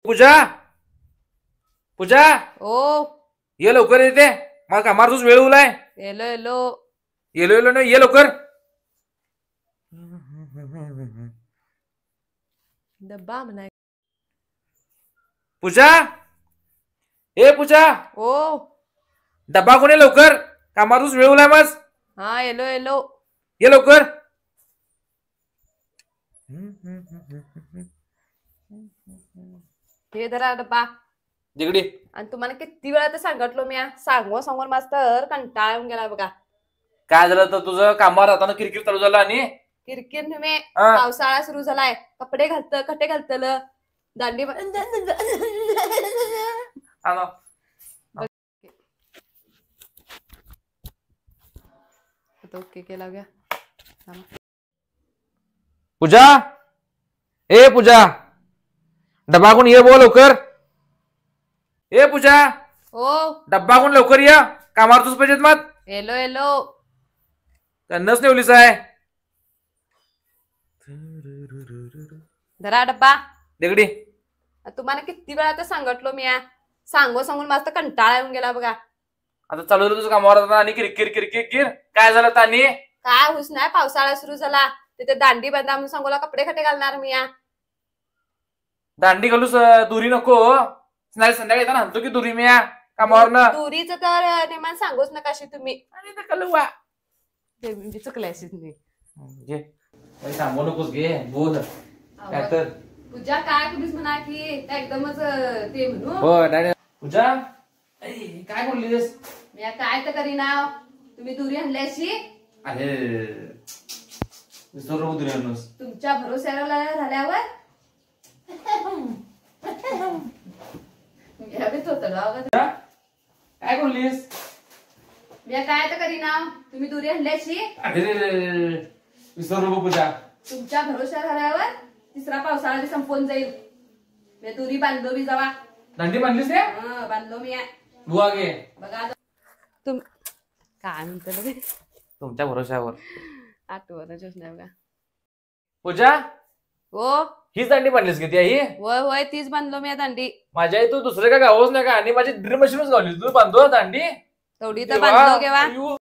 पूजा पूजा ओ ये लवकर येते मला कामार तुझ वेळ उलाय येलो येलो येलो येलो नाही ये लवकर डब्बा म्हणाय पूजा ए पूजा ओ डब्बा कोणी लवकर कामार तुझ वेळ उलाय मज हा येलो येलो ये लवकर हे धरा डब्बा जिगडी आणि तुम्हाला किती वेळा तर सांगितलो मी सांगून सांगून मास्तर कंटाळा येऊन गेला बघा. काय झालं तर तुझं कामावर राहताना किरकिर चालू झालं आणि किरकिर तुम्ही हा. पावसाळा सुरू झालाय कपडे कटे घालतल दांडी आणा. ओके केला घ्या. पूजा ए पूजा डब्बा कोण ये बोल लवकर ए पूजा ओ डब्बा कोण लवकर या कामावर तुझ पाहिजेत मत येलो येलो त्यांनाच नेवलीच आहे धरा डब्बा देगडी तुम्हाला किती वेळा तर सांगितलो मी सांगून सांगून मास्तर कंटाळा येऊन गेला बघा. आता चालू झालं तुझं कामावर जाताना आणि किरकिर किरकिर किर काय झालं तानी काय हुस नाही पावसाळा सुरू झाला तिथे दांडी बांधा म्हणून सांगोला कपडे खटे घालणार मी दांडी घालूस दुरी नको नाही संध्याकाळी येताना आणतो की दुरी मी कामावर ना दुरीचं तर नेमान सांगूच नकाशी तुम्ही आणि ते कलवा चुकल्याशी तुम्ही घे काही सांगू नकोस घे बोल काय तर पूजा काय तुम्हीच म्हणा की त्या एकदमच ते म्हणू हो नाही पूजा काय बोललीस मी काय तर करीना तुम्ही दुरी आणल्याशी अरे विसरू दुरी आणूस तुमच्या भरोश्यावर झाल्यावर काय बोललीस मी काय तर करीना तुम्ही दुरी आणल्याशी अरे विसरू पूजा तुमच्या भरोश्यावर झाल्यावर तिसरा पावसाळा बी संपून जाईल मी दुरी बांधलो बी जावा दांडी बांधलीस रे बांधलो मी बुवा घे बघा तुम काय म्हणतो तुमच्या भरोश्यावर आठवणच नाही बघा. पूजा हो हीच दांडी बांधलीस किती आई होय होय तीच बांधलो मी दांडी माझ्या आई तू दुसरे काय गावच नाही का आणि माझी ड्रिल मशीनच गावली तू बांधतो दांडी तेवढी तर बांधलो केव्हा